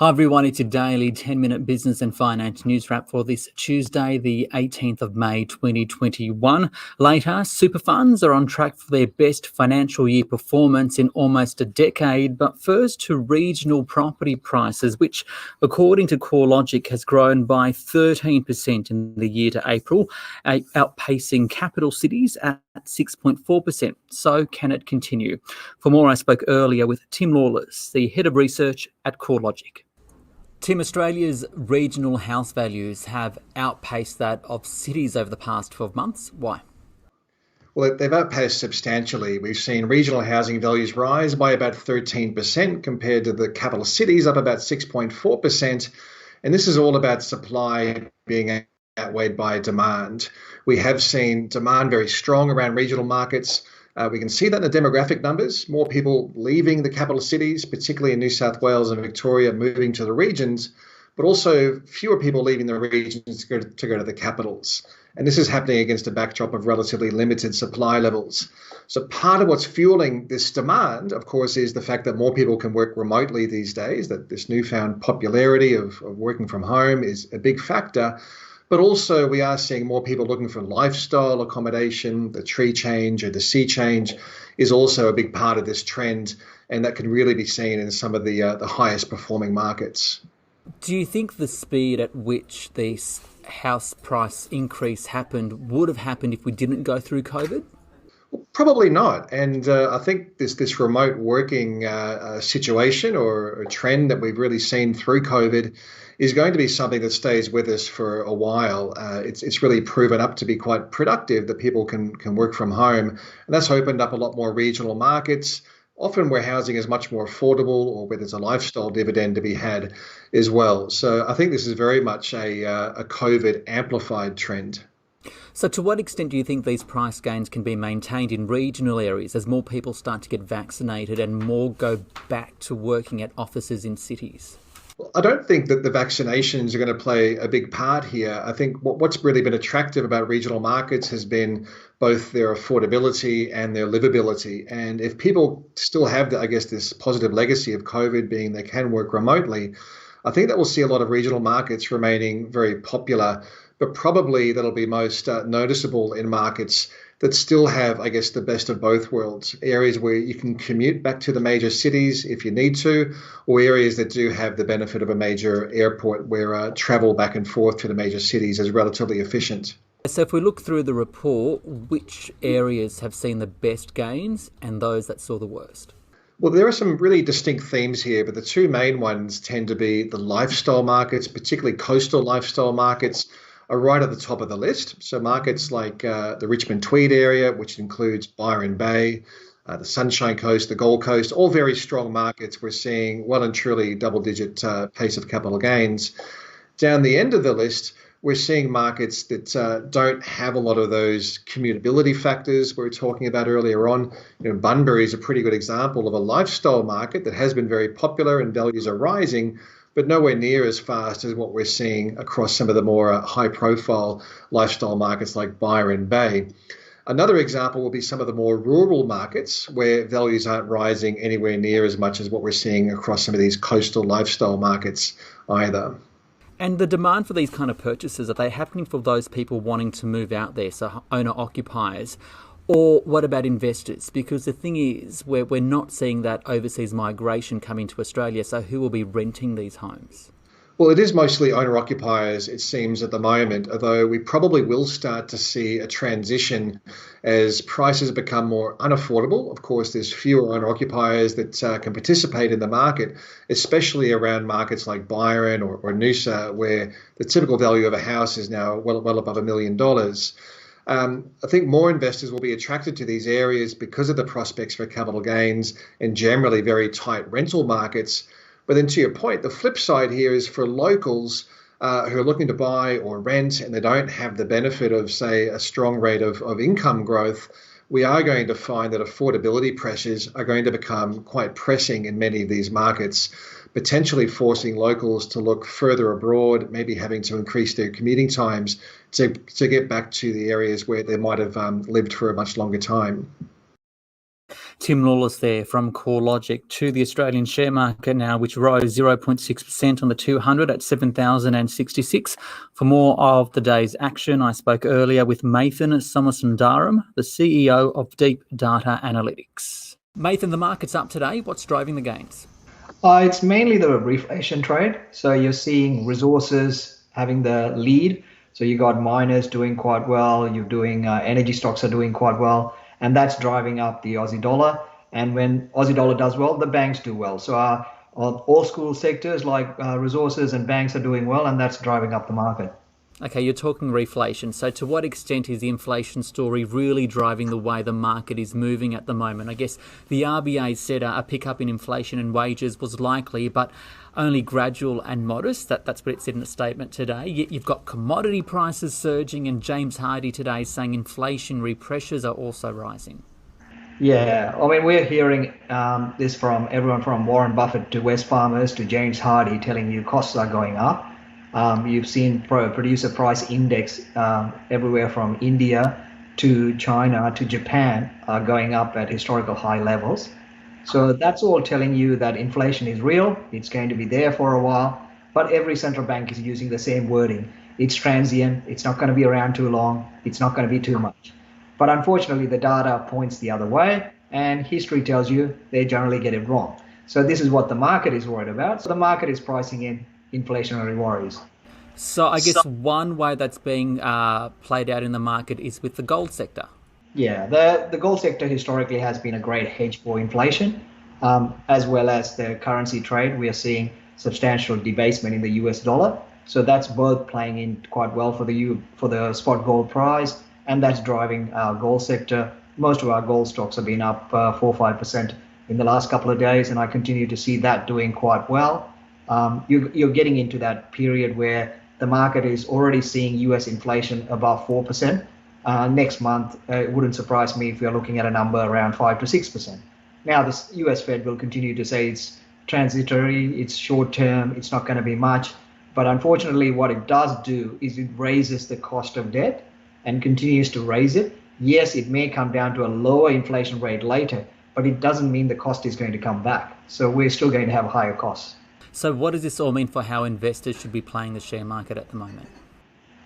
Hi everyone, it's your daily 10-minute business and finance news wrap for this Tuesday, the 18th of May 2021. Later, super funds are on track for their best financial year performance in almost a decade. But first to regional property prices, which according to CoreLogic has grown by 13% in the year to April, outpacing capital cities at 6.4%. So can it continue? For more, I spoke earlier with Tim Lawless, the head of research at CoreLogic. Tim, Australia's regional house values have outpaced that of cities over the past 12 months. Why? Well, they've outpaced substantially. We've seen regional housing values rise by about 13% compared to the capital cities, up about 6.4%. And this is all about supply being outweighed by demand. We have seen demand very strong around regional markets. We can see that in the demographic numbers, more people leaving the capital cities, particularly in New South Wales and Victoria, moving to the regions, but also fewer people leaving the regions to go to the capitals. And this is happening against a backdrop of relatively limited supply levels. So part of what's fueling this demand, of course, is the fact that more people can work remotely these days, that this newfound popularity of working from home is a big factor. But also we are seeing more people looking for lifestyle accommodation. The tree change or the sea change is also a big part of this trend, and that can really be seen in some of the highest performing markets. Do you think the speed at which this house price increase happened would have happened if we didn't go through COVID? Well, probably not. And I think this remote working situation or a trend that we've really seen through COVID is going to be something that stays with us for a while. It's really proven up to be quite productive that people can work from home. And that's opened up a lot more regional markets, often where housing is much more affordable or where there's a lifestyle dividend to be had as well. So I think this is very much a COVID amplified trend. So to what extent do you think these price gains can be maintained in regional areas as more people start to get vaccinated and more go back to working at offices in cities? I don't think that the vaccinations are going to play a big part here. I think what's really been attractive about regional markets has been both their affordability and their livability. And if people still have, this positive legacy of COVID being they can work remotely, I think that we'll see a lot of regional markets remaining very popular, but probably that'll be most noticeable in markets that still have, the best of both worlds. Areas where you can commute back to the major cities if you need to, or areas that do have the benefit of a major airport where travel back and forth to the major cities is relatively efficient. So if we look through the report, which areas have seen the best gains and those that saw the worst? Well, there are some really distinct themes here, but the two main ones tend to be the lifestyle markets, particularly coastal lifestyle markets, are right at the top of the list. So markets like the Richmond Tweed area, which includes Byron Bay, the Sunshine Coast, the Gold Coast, all very strong markets. We're seeing well and truly double-digit pace of capital gains. Down the end of the list, we're seeing markets that don't have a lot of those commutability factors we were talking about earlier on. Bunbury is a pretty good example of a lifestyle market that has been very popular and values are rising, but nowhere near as fast as what we're seeing across some of the more high-profile lifestyle markets like Byron Bay. Another example will be some of the more rural markets where values aren't rising anywhere near as much as what we're seeing across some of these coastal lifestyle markets either. And the demand for these kind of purchases, are they happening for those people wanting to move out there, so owner-occupiers? Or what about investors? Because the thing is, we're not seeing that overseas migration coming to Australia, so who will be renting these homes? Well, it is mostly owner-occupiers, it seems, at the moment, although we probably will start to see a transition as prices become more unaffordable. Of course, there's fewer owner-occupiers that can participate in the market, especially around markets like Byron or Noosa, where the typical value of a house is now well above $1 million. I think more investors will be attracted to these areas because of the prospects for capital gains and generally very tight rental markets. But then to your point, the flip side here is for locals who are looking to buy or rent and they don't have the benefit of, say, a strong rate of income growth, we are going to find that affordability pressures are going to become quite pressing in many of these markets, potentially forcing locals to look further abroad, maybe having to increase their commuting times to get back to the areas where they might have lived for a much longer time. Tim Lawless there from CoreLogic to the Australian share market now, which rose 0.6% on the 200 at 7,066. For more of the day's action, I spoke earlier with Mathan Somasundaram, the CEO of Deep Data Analytics. Mathan, the market's up today. What's driving the gains? It's mainly the reflation trade. So you're seeing resources having the lead. So you got miners doing quite well. You're doing energy stocks are doing quite well. And that's driving up the Aussie dollar. And when Aussie dollar does well, the banks do well. So all school sectors like resources and banks are doing well, and that's driving up the market. Okay, you're talking reflation. So to what extent is the inflation story really driving the way the market is moving at the moment? I guess the RBA said a pickup in inflation and wages was likely, but only gradual and modest. That's what it said in a statement today. Yet you've got commodity prices surging, and James Hardie today saying inflationary pressures are also rising. Yeah, I mean, we're hearing this from everyone from Warren Buffett to Wesfarmers to James Hardie telling you costs are going up. You've seen producer price index everywhere from India to China to Japan going up at historical high levels. So that's all telling you that inflation is real. It's going to be there for a while, but every central bank is using the same wording. It's transient. It's not going to be around too long. It's not going to be too much. But unfortunately, the data points the other way, and history tells you they generally get it wrong. So this is what the market is worried about. So the market is pricing in inflationary worries. So I guess one way that's being played out in the market is with the gold sector. Yeah, the gold sector historically has been a great hedge for inflation, as well as the currency trade. We are seeing substantial debasement in the US dollar. So that's both playing in quite well for the spot gold price, and that's driving our gold sector. Most of our gold stocks have been up 4 or 5% in the last couple of days, and I continue to see that doing quite well. You're getting into that period where the market is already seeing US inflation above 4%. Next month, it wouldn't surprise me if we're looking at a number around 5 to 6%. Now, the US Fed will continue to say it's transitory, it's short term, it's not going to be much. But unfortunately, what it does do is it raises the cost of debt and continues to raise it. Yes, it may come down to a lower inflation rate later, but it doesn't mean the cost is going to come back. So we're still going to have higher costs. So what does this all mean for how investors should be playing the share market at the moment?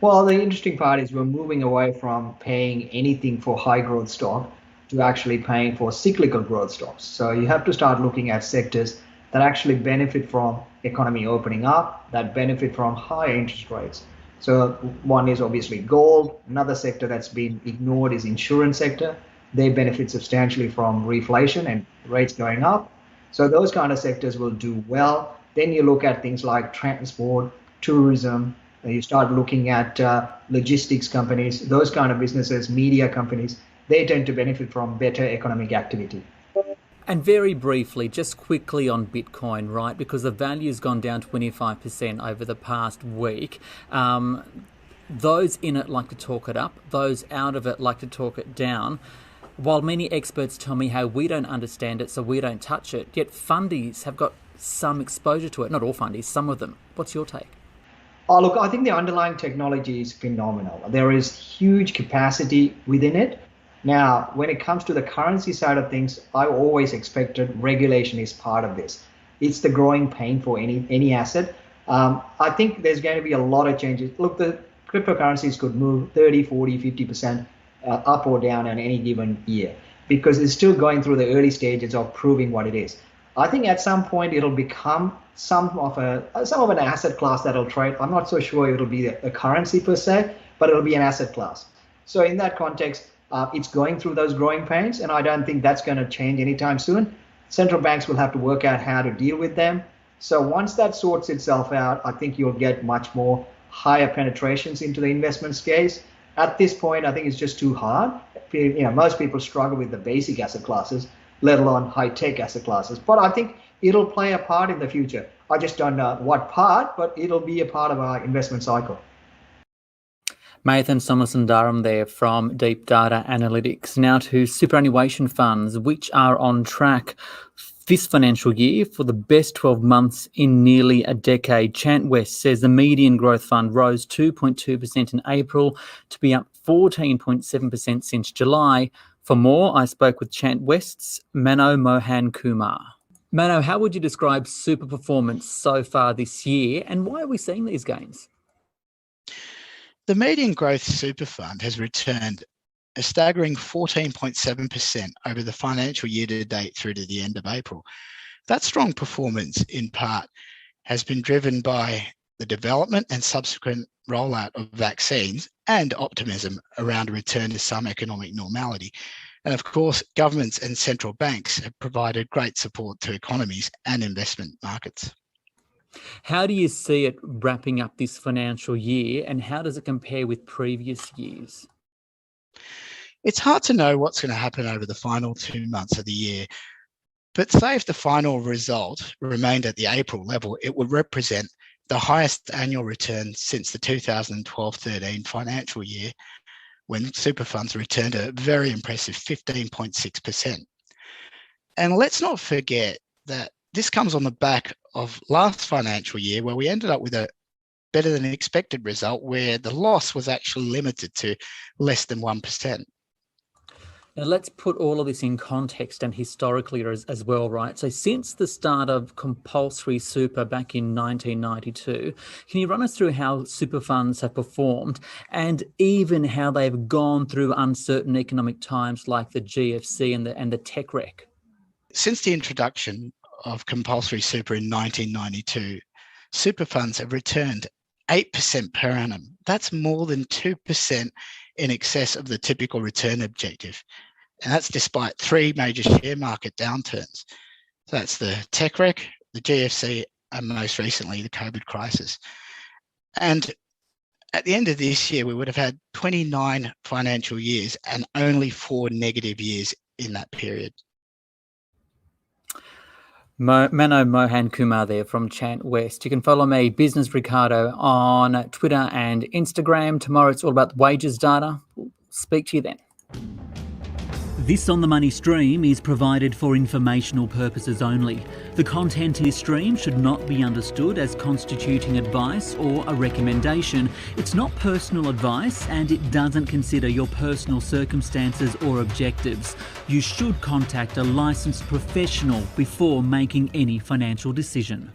Well, the interesting part is we're moving away from paying anything for high growth stock to actually paying for cyclical growth stocks. So you have to start looking at sectors that actually benefit from economy opening up, that benefit from higher interest rates. So one is obviously gold. Another sector that's been ignored is insurance sector. They benefit substantially from reflation and rates going up. So those kind of sectors will do well. Then you look at things like transport, tourism. You start looking at logistics companies, those kind of businesses, media companies. They tend to benefit from better economic activity. And very briefly, just quickly on Bitcoin, right? Because the value's gone down 25% over the past week. Those in it like to talk it up. Those out of it like to talk it down. While many experts tell me how we don't understand it, so we don't touch it, yet fundies have got some exposure to it. Not all fundies, some of them. What's your take? Oh, look, I think the underlying technology is phenomenal. There is huge capacity within it. Now, when it comes to the currency side of things, I always expected regulation is part of this. It's the growing pain for any asset. I think there's going to be a lot of changes. Look, the cryptocurrencies could move 30, 40, 50% up or down in any given year because it's still going through the early stages of proving what it is. I think at some point it'll become some of an asset class that'll trade. I'm not so sure it'll be a currency per se, but it'll be an asset class. So in that context, it's going through those growing pains, and I don't think that's going to change anytime soon. Central banks will have to work out how to deal with them. So once that sorts itself out, I think you'll get much more higher penetrations into the investment space. At this point, I think it's just too hard. Most people struggle with the basic asset classes, let alone high-tech asset classes. But I think it'll play a part in the future. I just don't know what part, but it'll be a part of our investment cycle. Mathan Somasundaram there from Deep Data Analytics. Now to superannuation funds, which are on track this financial year for the best 12 months in nearly a decade. Chant says the median growth fund rose 2.2% in April to be up 14.7% since July, For more, I spoke with Chant West's Mano Mohankumar. Mano, how would you describe super performance so far this year, and why are we seeing these gains? The median growth super fund has returned a staggering 14.7% over the financial year to date through to the end of April. That strong performance, in part, has been driven by the development and subsequent rollout of vaccines and optimism around a return to some economic normality. And of course, governments and central banks have provided great support to economies and investment markets. How do you see it wrapping up this financial year, and how does it compare with previous years? It's hard to know what's going to happen over the final 2 months of the year, but say if the final result remained at the April level, it would represent the highest annual return since the 2012-13 financial year, when super funds returned a very impressive 15.6%. And let's not forget that this comes on the back of last financial year, where we ended up with a better than expected result, where the loss was actually limited to less than 1%. Now, let's put all of this in context and historically as well, right? So since the start of compulsory super back in 1992, can you run us through how super funds have performed and even how they've gone through uncertain economic times like the GFC and the tech wreck? Since the introduction of compulsory super in 1992, super funds have returned 8% per annum. That's more than 2% in excess of the typical return objective. And that's despite 3 major share market downturns. So that's the tech wreck, the GFC, and most recently, the COVID crisis. And at the end of this year, we would have had 29 financial years and only 4 negative years in that period. Mano Mohankumar there from Chant West. You can follow me, Business Ricardo, on Twitter and Instagram. Tomorrow it's all about the wages data. We'll speak to you then. This On The Money stream is provided for informational purposes only. The content in this stream should not be understood as constituting advice or a recommendation. It's not personal advice and it doesn't consider your personal circumstances or objectives. You should contact a licensed professional before making any financial decision.